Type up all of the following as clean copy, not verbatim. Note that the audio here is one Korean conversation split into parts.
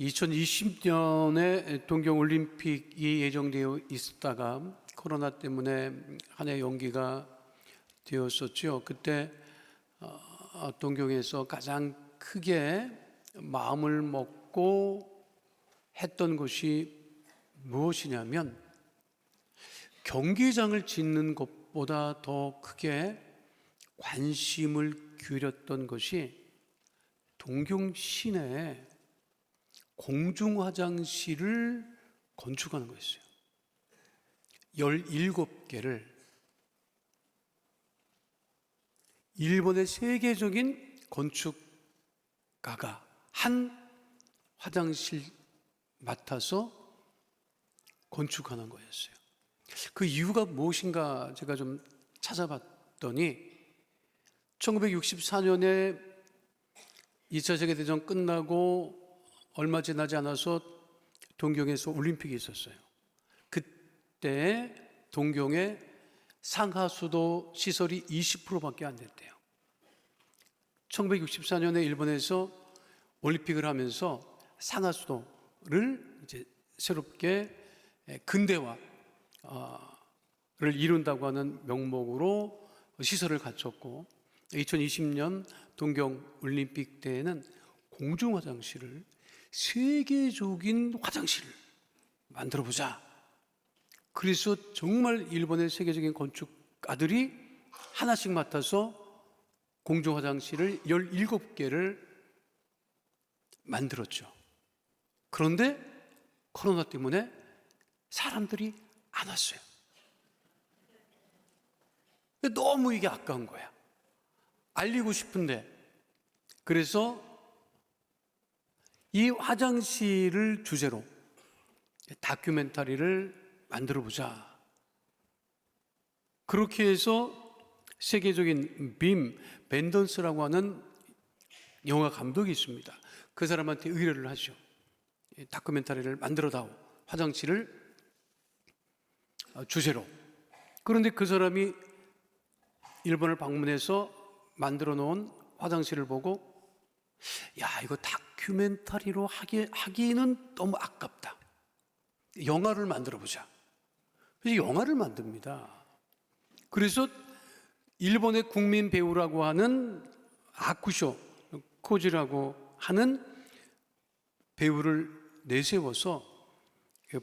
2020년에 동경올림픽이 예정되어 있었다가 코로나 때문에 한 해 연기가 되었었죠. 그때 동경에서 가장 크게 마음을 먹고 했던 것이 무엇이냐면, 경기장을 짓는 것보다 더 크게 관심을 기울였던 것이 동경 시내에 공중화장실을 건축하는 거였어요. 17개를. 일본의 세계적인 건축가가 한 화장실 맡아서 건축하는 거였어요. 그 이유가 무엇인가 제가 좀 찾아봤더니, 1964년에 2차 세계대전 끝나고 얼마 지나지 않아서 동경에서 올림픽이 있었어요. 그때 동경의 상하수도 시설이 20%밖에 안 됐대요. 1964년에 일본에서 올림픽을 하면서 상하수도를 이제 새롭게 근대화를 이룬다고 하는 명목으로 시설을 갖췄고, 2020년 동경 올림픽 때에는 공중 화장실을, 세계적인 화장실을 만들어 보자. 그래서 정말 일본의 세계적인 건축가들이 하나씩 맡아서 공중 화장실을 17개를 만들었죠. 그런데 코로나 때문에 사람들이 안 왔어요. 너무 이게 아까운 거야. 알리고 싶은데. 그래서 이 화장실을 주제로 다큐멘터리를 만들어 보자. 그렇게 해서 세계적인 빔 벤던스라고 하는 영화 감독이 있습니다. 그 사람한테 의뢰를 하죠. 다큐멘터리를 만들어다오, 화장실을 주제로. 그런데 그 사람이 일본을 방문해서 만들어 놓은 화장실을 보고, 야, 이거 다큐멘터리로 하기는 너무 아깝다. 영화를 만들어 보자. 그래서 영화를 만듭니다. 그래서 일본의 국민 배우라고 하는 아쿠쇼 코지라고 하는 배우를 내세워서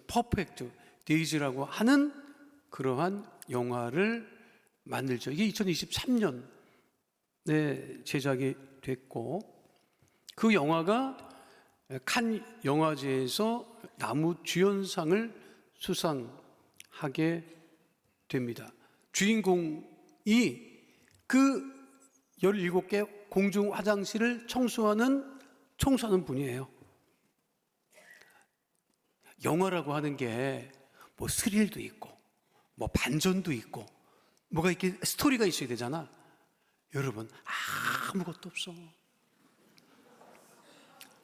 퍼펙트 데이즈라고 하는 그러한 영화를 만들죠. 이게 2023년에 제작이 됐고, 그 영화가 칸 영화제에서 남우주연상을 수상하게 됩니다. 주인공이 그 17개 공중 화장실을 청소하는 분이에요. 영화라고 하는 게 뭐 스릴도 있고, 뭐 반전도 있고, 뭐가 이렇게 스토리가 있어야 되잖아. 여러분, 아무것도 없어.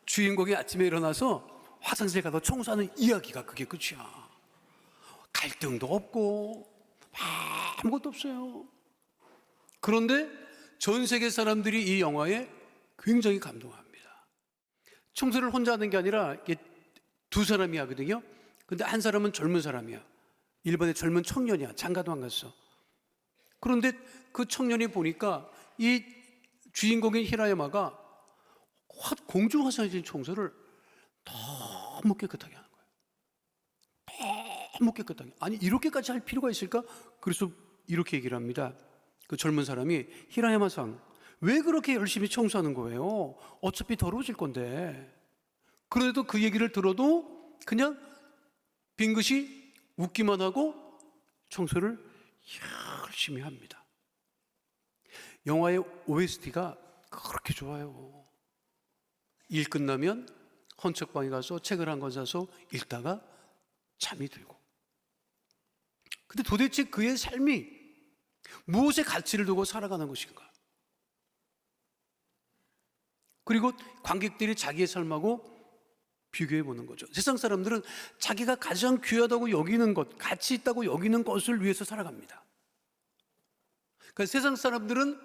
주인공이 아침에 일어나서 화장실 가서 청소하는 이야기가 그게 끝이야. 갈등도 없고 아무것도 없어요. 그런데 전 세계 사람들이 이 영화에 굉장히 감동합니다. 청소를 혼자 하는 게 아니라 이게 두 사람이 하거든요. 근데 한 사람은 젊은 사람이야. 일본의 젊은 청년이야. 장가도 안 갔어. 그런데 그 청년이 보니까 이 주인공인 히라야마가 공중 화장실 청소를 너무 깨끗하게 하는 거예요. 너무 깨끗하게. 아니, 이렇게까지 할 필요가 있을까? 그래서 이렇게 얘기를 합니다. 그 젊은 사람이, 히라야마-상, 왜 그렇게 열심히 청소하는 거예요? 어차피 더러워질 건데. 그래도 그 얘기를 들어도 그냥 빙긋이 웃기만 하고 청소를 열심히 합니다. 영화의 OST가 그렇게 좋아요. 일 끝나면 헌책방에 가서 책을 한 권 사서 읽다가 잠이 들고. 근데 도대체 그의 삶이 무엇에 가치를 두고 살아가는 것인가? 그리고 관객들이 자기의 삶하고 비교해 보는 거죠. 세상 사람들은 자기가 가장 귀하다고 여기는 것, 가치 있다고 여기는 것을 위해서 살아갑니다. 그러니까 세상 사람들은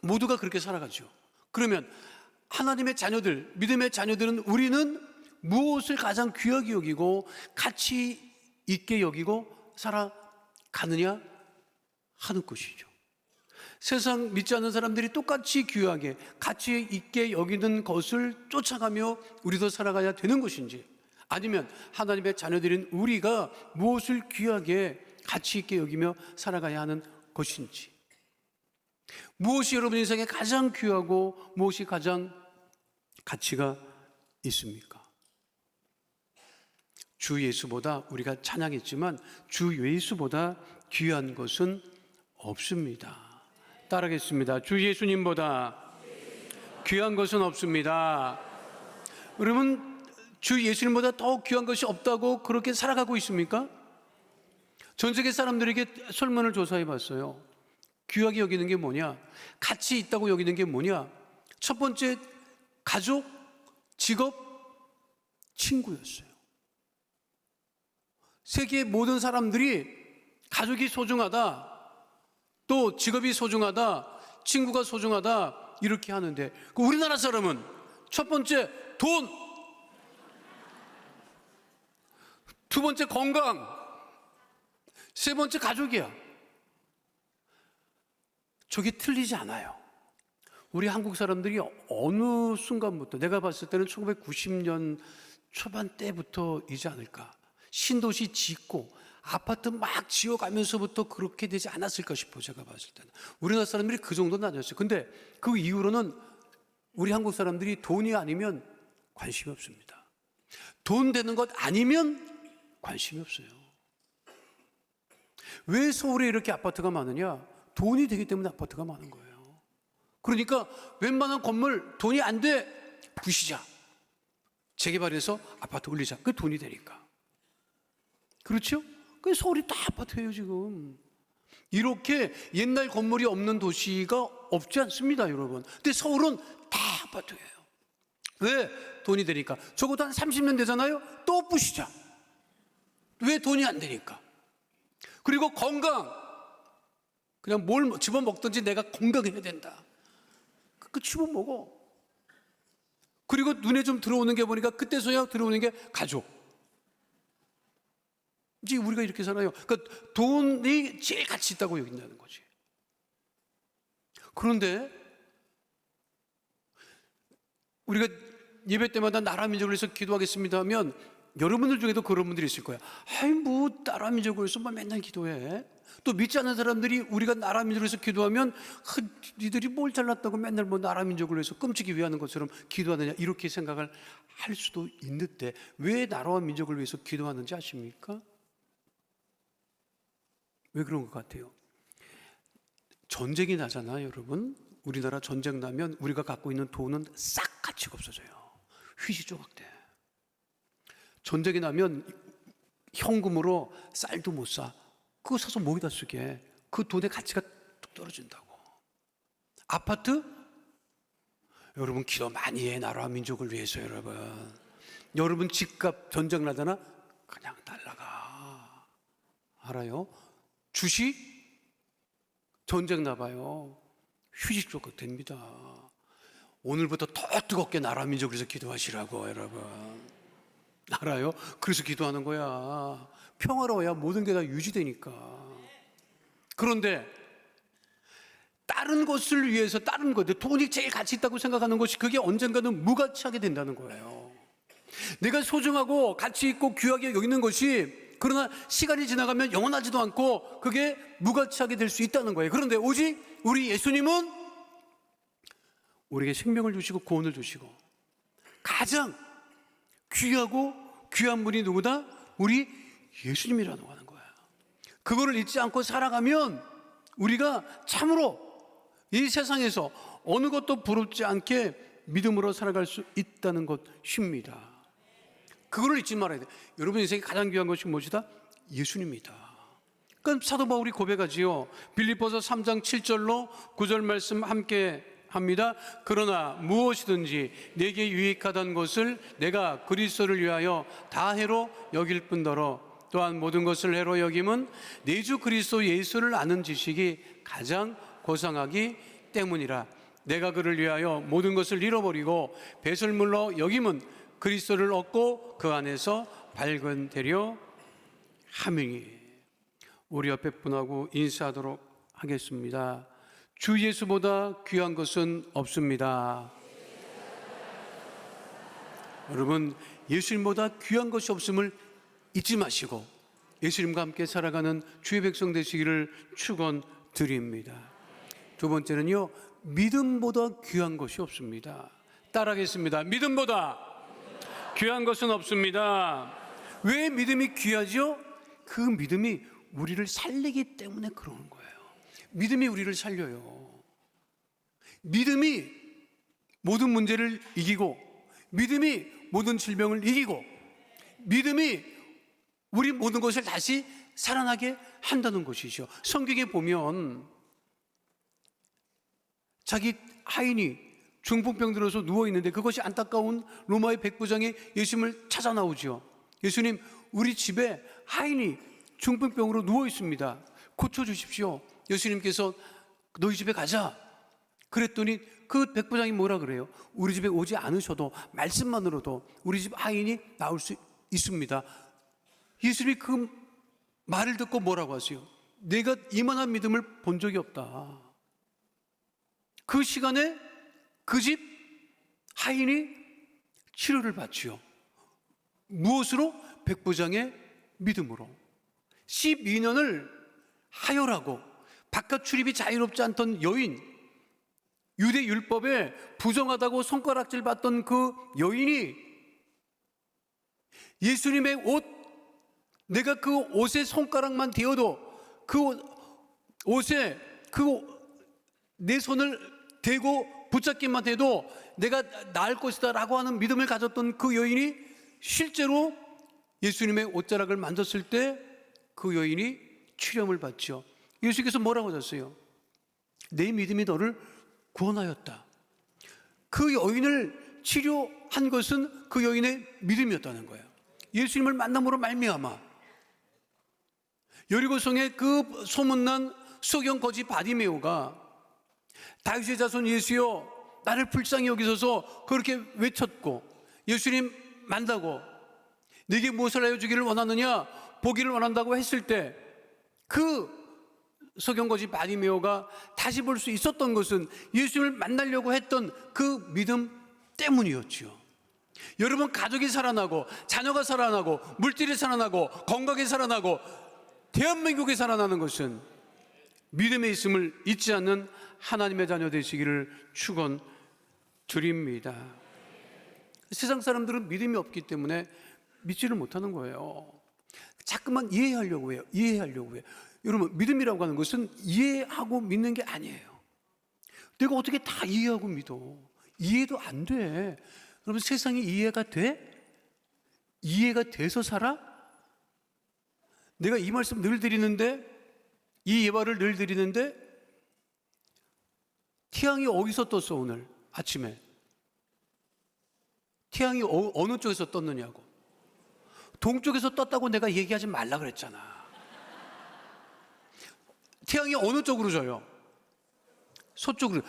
모두가 그렇게 살아가죠. 그러면 하나님의 자녀들, 믿음의 자녀들은 우리는 무엇을 가장 귀하게 여기고 가치 있게 여기고 살아가느냐 하는 것이죠. 세상 믿지 않는 사람들이 똑같이 귀하게 가치 있게 여기는 것을 쫓아가며 우리도 살아가야 되는 것인지, 아니면 하나님의 자녀들인 우리가 무엇을 귀하게 가치 있게 여기며 살아가야 하는 것인지, 무엇이 여러분 인생에 가장 귀하고 무엇이 가장 가치가 있습니까? 주 예수보다, 우리가 찬양했지만 주 예수보다 귀한 것은 없습니다. 따라하겠습니다. 주 예수님보다 귀한 것은 없습니다. 여러분, 주 예수님보다 더 귀한 것이 없다고 그렇게 살아가고 있습니까? 전 세계 사람들에게 설문을 조사해 봤어요. 귀하게 여기는 게 뭐냐? 가치 있다고 여기는 게 뭐냐? 첫 번째, 가족, 직업, 친구였어요. 세계의 모든 사람들이 가족이 소중하다, 또 직업이 소중하다, 친구가 소중하다 이렇게 하는데, 우리나라 사람은 첫 번째 돈, 두 번째 건강, 세 번째 가족이야. 저게 틀리지 않아요. 우리 한국 사람들이 어느 순간부터, 내가 봤을 때는 1990년 초반 때부터이지 않을까, 신도시 짓고 아파트 막 지어가면서부터 그렇게 되지 않았을까 싶어. 제가 봤을 때는 우리나라 사람들이 그 정도는 아니었어요. 근데 그 이후로는 우리 한국 사람들이 돈이 아니면 관심이 없습니다. 돈 되는 것 아니면 관심이 없어요. 왜 서울에 이렇게 아파트가 많으냐? 돈이 되기 때문에 아파트가 많은 거예요. 그러니까 웬만한 건물 돈이 안 돼, 부시자, 재개발해서 아파트 올리자. 그게 돈이 되니까. 그렇죠? 그 서울이 다 아파트예요 지금. 이렇게 옛날 건물이 없는 도시가 없지 않습니다, 여러분. 근데 서울은 다 아파트예요. 왜? 돈이 되니까. 적어도 한 30년 되잖아요. 또 부시자. 왜? 돈이 안 되니까. 그리고 건강, 그냥 뭘 집어먹든지 내가 건강해야 된다. 그 집어먹어. 그리고 눈에 좀 들어오는 게 보니까 그때서야 들어오는 게 가족. 이제 우리가 이렇게 살아요. 그러니까 돈이 제일 가치 있다고 여긴다는 거지. 그런데 우리가 예배 때마다 나라 민족을 위해서 기도하겠습니다 하면 여러분들 중에도 그런 분들이 있을 거야. 아이, 뭐 나라 민족을 위해서 맨날 기도해. 또 믿지 않는 사람들이 우리가 나라 민족을 위해서 기도하면 니들이 뭘 잘났다고 맨날 뭐 나라 민족을 위해서 끔찍이 위하는 것처럼 기도하느냐, 이렇게 생각을 할 수도 있는데, 왜 나라와 민족을 위해서 기도하는지 아십니까? 왜 그런 것 같아요? 전쟁이 나잖아요, 여러분. 우리나라 전쟁 나면 우리가 갖고 있는 돈은 싹 가치가 없어져요. 휘지 조각돼. 전쟁이 나면 현금으로 쌀도 못 사. 그거 사서 뭐에다 쓰게? 그 돈의 가치가 뚝 떨어진다고. 아파트? 여러분 기도 많이 해, 나라와 민족을 위해서. 여러분 집값 전쟁 나잖아, 그냥 날라가. 알아요? 주식? 전쟁 나봐요, 휴직 조각 됩니다. 오늘부터 더 뜨겁게 나라 민족을 위해서 기도하시라고, 여러분. 알아요? 그래서 기도하는 거야. 평화로워야 모든 게 다 유지되니까. 그런데 다른 것을 위해서, 다른 것, 돈이 제일 가치 있다고 생각하는 것이, 그게 언젠가는 무가치하게 된다는 거예요. 내가 소중하고 가치 있고 귀하게 여기는 것이, 그러나 시간이 지나가면 영원하지도 않고 그게 무가치하게 될 수 있다는 거예요. 그런데 오직 우리 예수님은 우리에게 생명을 주시고 구원을 주시고, 가장 귀하고 귀한 분이 누구다? 우리 예수님이라고 하는 거야. 그거를 잊지 않고 살아가면 우리가 참으로 이 세상에서 어느 것도 부럽지 않게 믿음으로 살아갈 수 있다는 것입니다. 그거를 잊지 말아야 돼. 여러분 인생에 가장 귀한 것이 무엇이다? 예수님이다. 그러니까 사도 바울이 고백하지요. 빌립보서 3장 7절로 9절 말씀 함께 합니다. 그러나 무엇이든지 내게 유익하던 것을 내가 그리스도를 위하여 다 해로 여길 뿐더러 또한 모든 것을 해로 여김은 내 주 그리스도 예수를 아는 지식이 가장 고상하기 때문이라. 내가 그를 위하여 모든 것을 잃어버리고 배설물로 여김은 그리스도를 얻고 그 안에서 밝은 되려 함이니. 우리 옆에 분하고 인사하도록 하겠습니다. 주 예수보다 귀한 것은 없습니다. 여러분, 예수님보다 귀한 것이 없음을 잊지 마시고 예수님과 함께 살아가는 주의 백성 되시기를 축원드립니다. 두 번째는요, 믿음보다 귀한 것이 없습니다. 따라하겠습니다. 믿음보다 귀한 것은 없습니다. 왜 믿음이 귀하죠? 그 믿음이 우리를 살리기 때문에 그러는 거예요. 믿음이 우리를 살려요. 믿음이 모든 문제를 이기고, 믿음이 모든 질병을 이기고, 믿음이 우리 모든 것을 다시 살아나게 한다는 것이죠. 성경에 보면 자기 하인이 중풍병 들어서 누워있는데 그것이 안타까운 로마의 백부장이 예수님을 찾아 나오죠. 예수님, 우리 집에 하인이 중풍병으로 누워있습니다. 고쳐주십시오. 예수님께서 너희 집에 가자. 그랬더니 그 백부장이 뭐라 그래요? 우리 집에 오지 않으셔도 말씀만으로도 우리 집 하인이 나올 수 있습니다. 예수님이 그 말을 듣고 뭐라고 하세요? 내가 이만한 믿음을 본 적이 없다. 그 시간에 그 집 하인이 치료를 받지요. 무엇으로? 백부장의 믿음으로. 12년을 하혈하고 바깥 출입이 자유롭지 않던 여인, 유대 율법에 부정하다고 손가락질 받던 그 여인이 예수님의 옷, 내가 그 옷에 손가락만 대어도 그 옷에 내 손을 대고 붙잡기만 해도 내가 나을 것이다 라고 하는 믿음을 가졌던 그 여인이 실제로 예수님의 옷자락을 만졌을 때 그 여인이 치료를 받죠. 예수께서 뭐라고 하셨어요? 내 믿음이 너를 구원하였다. 그 여인을 치료한 것은 그 여인의 믿음이었다는 거예요. 예수님을 만남으로 말미암아 여리고성의 그 소문난 소경 거지 바디메오가 다윗의 자손 예수여 나를 불쌍히 여기소서 그렇게 외쳤고, 예수님 만나고 네게 무엇을 하여 주기를 원하느냐, 보기를 원한다고 했을 때 그 소경거지 바디메오가 다시 볼 수 있었던 것은 예수님을 만나려고 했던 그 믿음 때문이었죠. 여러분, 가족이 살아나고 자녀가 살아나고 물질이 살아나고 건강이 살아나고 대한민국이 살아나는 것은 믿음에 있음을 잊지 않는 하나님의 자녀 되시기를 축원드립니다. 세상 사람들은 믿음이 없기 때문에 믿지를 못하는 거예요. 자꾸만 이해하려고 해요. 여러분, 믿음이라고 하는 것은 이해하고 믿는 게 아니에요. 내가 어떻게 다 이해하고 믿어? 이해도 안 돼. 여러분, 세상이 이해가 돼? 이해가 돼서 살아? 내가 이 말씀 늘 드리는데, 이 예화를 늘 드리는데, 태양이 어디서 떴어 오늘 아침에? 태양이 어느 쪽에서 떴느냐고. 동쪽에서 떴다고 내가 얘기하지 말라 그랬잖아. 태양이 어느 쪽으로 져요? 서쪽으로.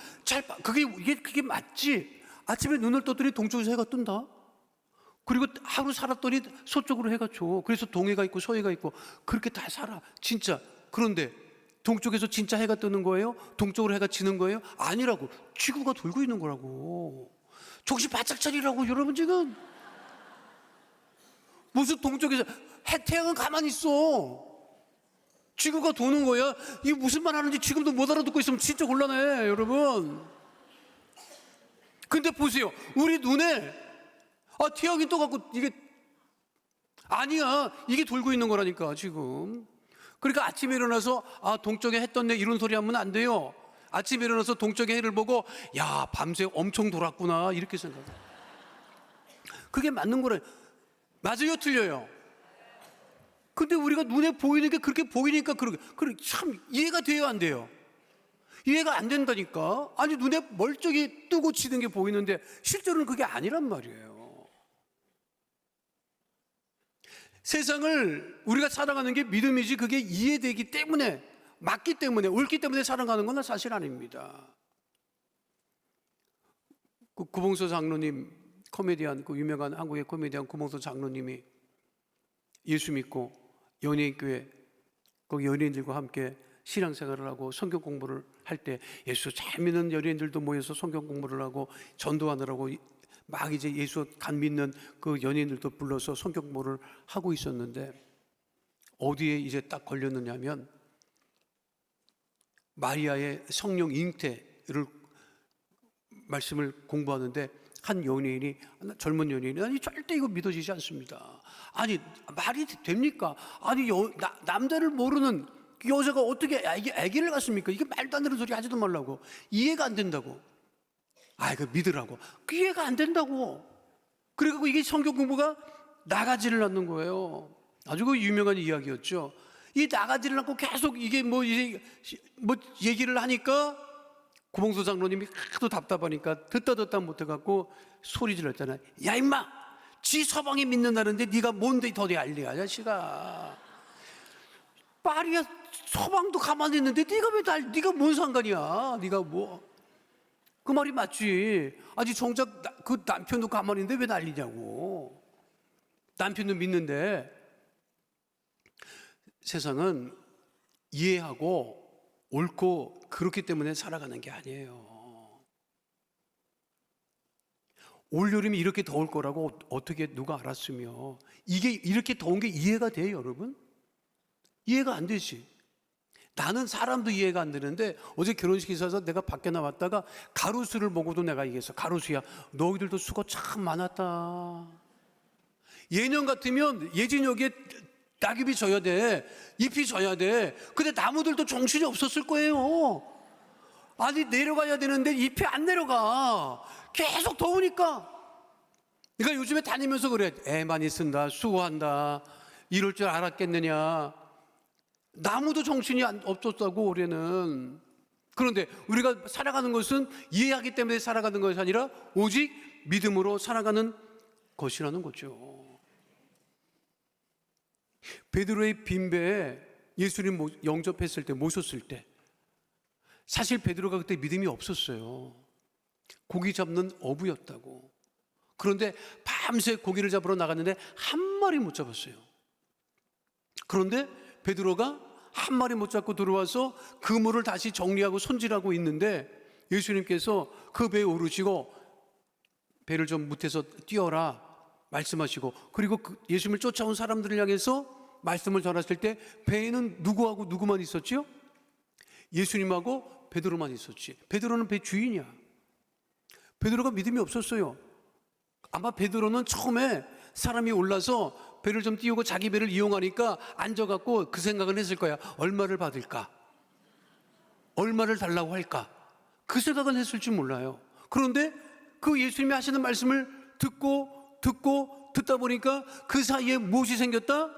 그게 맞지? 아침에 눈을 떴더니 동쪽에서 해가 뜬다. 그리고 하루 살았더니 서쪽으로 해가 져. 그래서 동해가 있고 서해가 있고 그렇게 다 살아. 진짜. 그런데 동쪽에서 진짜 해가 뜨는 거예요? 동쪽으로 해가 지는 거예요? 아니라고. 지구가 돌고 있는 거라고. 정신 바짝 차리라고. 여러분, 지금 무슨 동쪽에서 태양은 가만히 있어. 지구가 도는 거야. 이게 무슨 말 하는지 지금도 못 알아듣고 있으면 진짜 곤란해, 여러분. 근데 보세요, 우리 눈에 태양이 떠갖고 이게 아니야. 이게 돌고 있는 거라니까 지금. 그러니까 아침에 일어나서 동쪽에 해 떴네 이런 소리 하면 안 돼요. 아침에 일어나서 동쪽의 해를 보고 야, 밤새 엄청 돌았구나 이렇게 생각해. 그게 맞는 거래. 맞아요, 틀려요? 근데 우리가 눈에 보이는 게 그렇게 보이니까 그렇게 참 이해가 돼요, 안 돼요? 이해가 안 된다니까. 아니, 눈에 멀쩡히 뜨고 치는 게 보이는데 실제로는 그게 아니란 말이에요. 세상을 우리가 살아가는 게 믿음이지 그게 이해되기 때문에, 맞기 때문에, 옳기 때문에 살아가는 건 사실 아닙니다. 구봉서 장로님 코미디언, 그 유명한 한국의 코미디언 구봉수 장로님이 예수 믿고 연예인교회 거기 연예인들과 함께 신앙생활을 하고 성경 공부를 할 때 예수 잘 믿는 연예인들도 모여서 성경 공부를 하고 전도하느라고 막 이제 예수 간 믿는 그 연예인들도 불러서 성경 공부를 하고 있었는데 어디에 이제 딱 걸렸느냐면 마리아의 성령 잉태를 말씀을 공부하는데 한 연예인이, 젊은 연예인이, 아니 절대 이거 믿어지지 않습니다. 아니 말이 됩니까? 아니 남자를 모르는 여자가 어떻게 아기를 갖습니까? 이게 말도 안 되는 소리 하지도 말라고. 이해가 안 된다고. 그 믿으라고. 그 이해가 안 된다고. 그리고 이게 성경 공부가 나가지를 않는 거예요. 아주 그 유명한 이야기였죠. 이 나가지를 않고 계속 이게 뭐 얘기를 하니까 구봉수 장로님이 하도 답답하니까 듣다 못해갖고 소리 질렀잖아요. 야 임마, 지 서방이 믿는다는데 네가 뭔데 더디 알리야 자식아. 말이야, 서방도 가만히 있는데 네가 뭔 상관이야. 네가 뭐, 그 말이 맞지. 아직 정작 그 남편도 가만히 있는데 왜 난리냐고. 남편도 믿는데. 세상은 이해하고 옳고 그렇기 때문에 살아가는 게 아니에요. 올여름이 이렇게 더울 거라고 어떻게 누가 알았으며, 이게 이렇게 더운 게 이해가 돼요, 여러분? 이해가 안 되지. 나는 사람도 이해가 안 되는데 어제 결혼식에 있어서 내가 밖에 나왔다가 가로수를 보고도 내가 얘기했어. 가로수야, 너희들도 수고 참 많았다. 예년 같으면 예진역에 낙엽이 져야 돼, 잎이 져야 돼. 근데 나무들도 정신이 없었을 거예요. 아니 내려가야 되는데 잎이 안 내려가. 계속 더우니까. 그러니까 요즘에 다니면서 그래. 애 많이 쓴다, 수고한다, 이럴 줄 알았겠느냐. 나무도 정신이 없었다고 올해는. 그런데 우리가 살아가는 것은 이해하기 때문에 살아가는 것이 아니라 오직 믿음으로 살아가는 것이라는 거죠. 베드로의 빈배에 예수님 영접했을 때, 모셨을 때, 사실 베드로가 그때 믿음이 없었어요. 고기 잡는 어부였다고. 그런데 밤새 고기를 잡으러 나갔는데 한 마리 못 잡았어요. 그런데 베드로가 한 마리 못 잡고 들어와서 그물을 다시 정리하고 손질하고 있는데 예수님께서 그 배에 오르시고 배를 좀 못해서 띄어라 말씀하시고, 그리고 예수님을 쫓아온 사람들을 향해서 말씀을 전하실 때 배에는 누구하고 누구만 있었죠? 예수님하고 베드로만 있었지. 베드로는 배 주인이야. 베드로가 믿음이 없었어요. 아마 베드로는 처음에 사람이 올라서 배를 좀 띄우고 자기 배를 이용하니까 앉아갖고 그 생각을 했을 거야. 얼마를 받을까? 얼마를 달라고 할까? 그 생각은 했을 줄 몰라요. 그런데 그 예수님이 하시는 말씀을 듣다 보니까 그 사이에 무엇이 생겼다?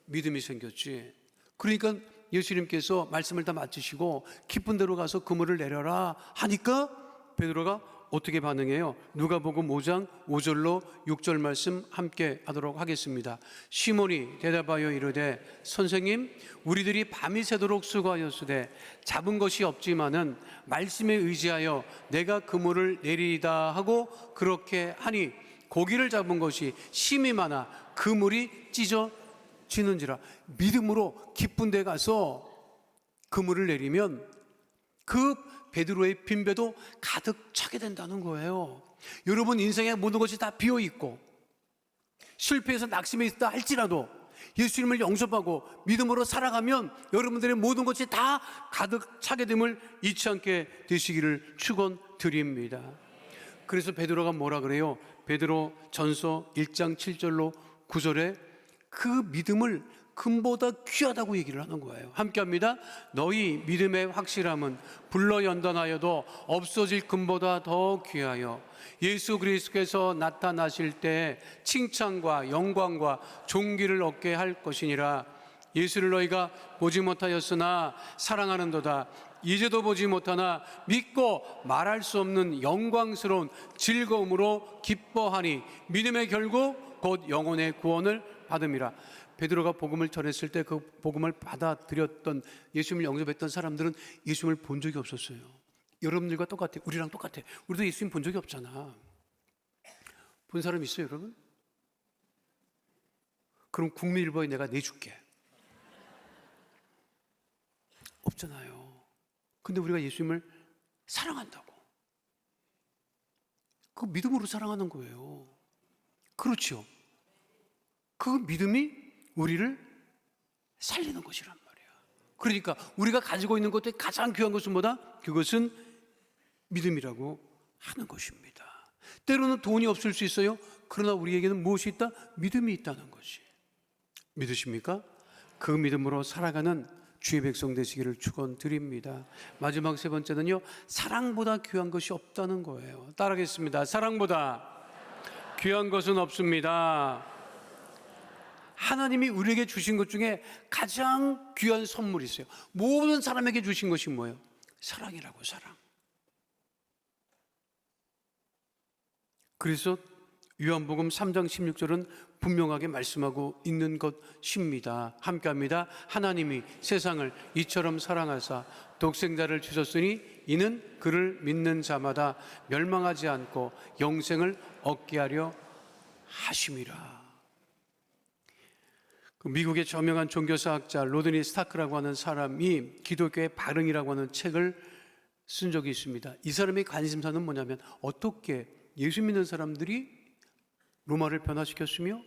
믿음이 생겼지. 그러니까 예수님께서 말씀을 다 마치시고 깊은 데로 가서 그물을 내려라 하니까 베드로가 어떻게 반응해요? 누가복음 5장 5절로 6절 말씀 함께 하도록 하겠습니다. 시몬이 대답하여 이르되 선생님, 우리들이 밤이 새도록 수고하였으되 잡은 것이 없지만은 말씀에 의지하여 내가 그물을 내리이다 하고 그렇게 하니 고기를 잡은 것이 심히 많아 그물이 찢어지는지라. 믿음으로 깊은 데 가서 그물을 내리면 그 베드로의 빈배도 가득 차게 된다는 거예요. 여러분 인생의 모든 것이 다 비어있고 실패해서 낙심해 있다 할지라도 예수님을 영접하고 믿음으로 살아가면 여러분들의 모든 것이 다 가득 차게 됨을 잊지 않게 되시기를 축원드립니다. 그래서 베드로가 뭐라 그래요? 베드로 전서 1장 7절로 9절에 그 믿음을 금보다 귀하다고 얘기를 하는 거예요. 함께 합니다. 너희 믿음의 확실함은 불러 연단하여도 없어질 금보다 더 귀하여 예수 그리스도께서 나타나실 때 칭찬과 영광과 존귀를 얻게 할 것이니라. 예수를 너희가 보지 못하였으나 사랑하는도다. 이제도 보지 못하나 믿고 말할 수 없는 영광스러운 즐거움으로 기뻐하니 믿음의 결국 곧 영혼의 구원을 받음이라. 베드로가 복음을 전했을 때 그 복음을 받아들였던, 예수님을 영접했던 사람들은 예수님을 본 적이 없었어요. 여러분들과 똑같아. 우리랑 똑같아. 우리도 예수님 본 적이 없잖아. 본 사람 있어요, 여러분? 그럼 국민일보에 내가 내줄게. 없잖아요. 근데 우리가 예수님을 사랑한다고. 그 믿음으로 사랑하는 거예요. 그렇죠. 그 믿음이 우리를 살리는 것이란 말이야. 그러니까 우리가 가지고 있는 것들이 가장 귀한 것은 뭐다? 그것은 믿음이라고 하는 것입니다. 때로는 돈이 없을 수 있어요. 그러나 우리에게는 무엇이 있다? 믿음이 있다는 것이. 믿으십니까? 그 믿음으로 살아가는 주의 백성 되시기를 축원드립니다. 마지막 세 번째는요, 사랑보다 귀한 것이 없다는 거예요. 따라하겠습니다. 사랑보다 귀한 것은 없습니다. 하나님이 우리에게 주신 것 중에 가장 귀한 선물이 있어요. 모든 사람에게 주신 것이 뭐예요? 사랑이라고, 사랑. 그래서 요한복음 3장 16절은 분명하게 말씀하고 있는 것입니다. 함께합니다. 하나님이 세상을 이처럼 사랑하사 독생자를 주셨으니 이는 그를 믿는 자마다 멸망하지 않고 영생을 얻게 하려 하심이라. 미국의 저명한 종교사학자 로드니 스타크라고 하는 사람이 기독교의 발흥이라고 하는 책을 쓴 적이 있습니다. 이 사람의 관심사는 뭐냐면 어떻게 예수 믿는 사람들이 로마를 변화시켰으며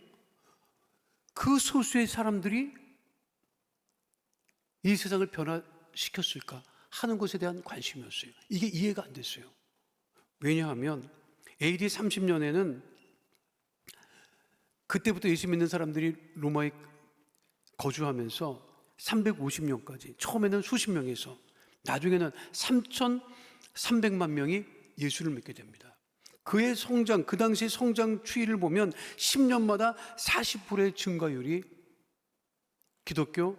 그 소수의 사람들이 이 세상을 변화시켰을까 하는 것에 대한 관심이었어요. 이게 이해가 안 됐어요. 왜냐하면 AD 30년에는 그때부터 예수 믿는 사람들이 로마에 거주하면서 350년까지 처음에는 수십 명에서 나중에는 3,300만 명이 예수를 믿게 됩니다. 그의 성장, 그 당시 성장 추이를 보면 10년마다 40%의 증가율이 기독교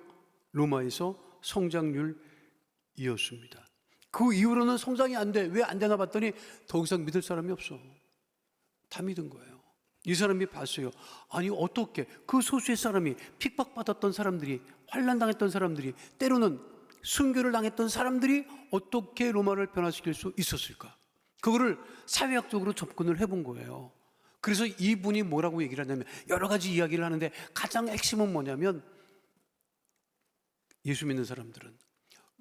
로마에서 성장률이었습니다. 그 이후로는 성장이 안 돼. 왜 안 되나 봤더니 더 이상 믿을 사람이 없어. 다 믿은 거예요. 이 사람이 봤어요. 아니 어떻게 그 소수의 사람이 핍박받았던 사람들이, 환난당했던 사람들이, 때로는 순교를 당했던 사람들이 어떻게 로마를 변화시킬 수 있었을까? 그거를 사회학적으로 접근을 해본 거예요. 그래서 이분이 뭐라고 얘기를 하냐면 여러 가지 이야기를 하는데 가장 핵심은 뭐냐면 예수 믿는 사람들은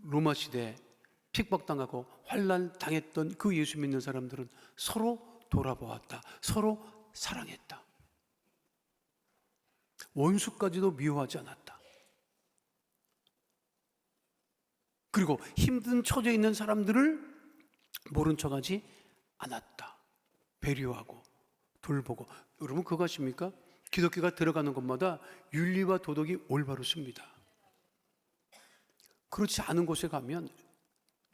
로마 시대에 핍박당하고 환난당했던 그 예수 믿는 사람들은 서로 돌아보았다. 서로 사랑했다. 원수까지도 미워하지 않았다. 그리고 힘든 처지에 있는 사람들을 모른 척하지 않았다. 배려하고 돌보고. 여러분 그거 아십니까? 기독교가 들어가는 곳마다 윤리와 도덕이 올바로 씁니다. 그렇지 않은 곳에 가면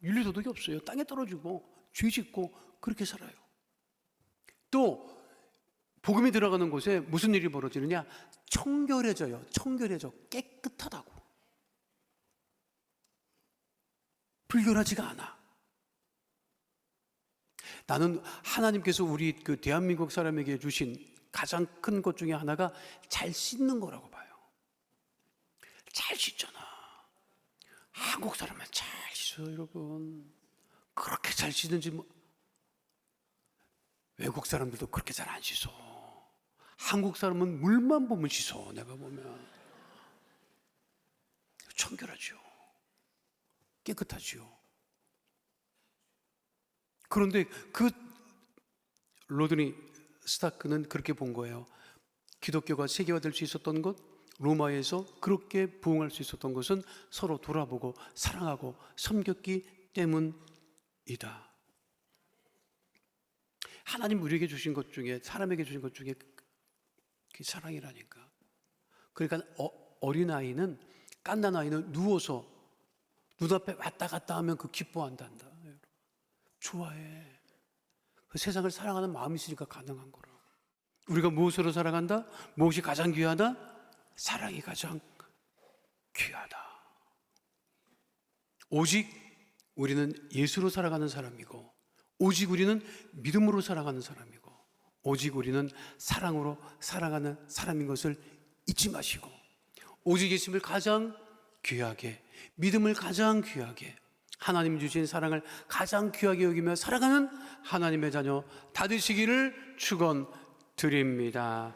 윤리 도덕이 없어요. 땅에 떨어지고 죄 짓고 그렇게 살아요. 또 복음이 들어가는 곳에 무슨 일이 벌어지느냐? 청결해져요. 청결해져. 깨끗하다고. 불결하지가 않아. 나는 하나님께서 우리 그 대한민국 사람에게 주신 가장 큰 것 중에 하나가 잘 씻는 거라고 봐요. 잘 씻잖아. 한국 사람은 잘 씻어요, 여러분. 그렇게 잘 씻는지 뭐. 외국 사람들도 그렇게 잘 안 씻어. 한국 사람은 물만 보면 씻어, 내가 보면. 청결하죠. 깨끗하죠. 그런데 그 로드니 스타크는 그렇게 본 거예요. 기독교가 세계화될 수 있었던 것, 로마에서 그렇게 부흥할 수 있었던 것은 서로 돌아보고 사랑하고 섬겼기 때문이다. 하나님 우리에게 주신 것 중에, 사람에게 주신 것 중에 그 사랑이라니까. 그러니까 어린아이는, 갓난아이는 누워서 눈앞에 왔다 갔다 하면 그 기뻐한단다. 좋아해. 그 세상을 사랑하는 마음이 있으니까 가능한 거라. 우리가 무엇으로 살아간다? 무엇이 가장 귀하다? 사랑이 가장 귀하다. 오직 우리는 예수로 살아가는 사람이고, 오직 우리는 믿음으로 살아가는 사람이고, 오직 우리는 사랑으로 살아가는 사람인 것을 잊지 마시고, 오직 예수님을 가장 귀하게, 믿음을 가장 귀하게, 하나님 주신 사랑을 가장 귀하게 여기며 살아가는 하나님의 자녀 다 되시기를 축원드립니다. 드립니다.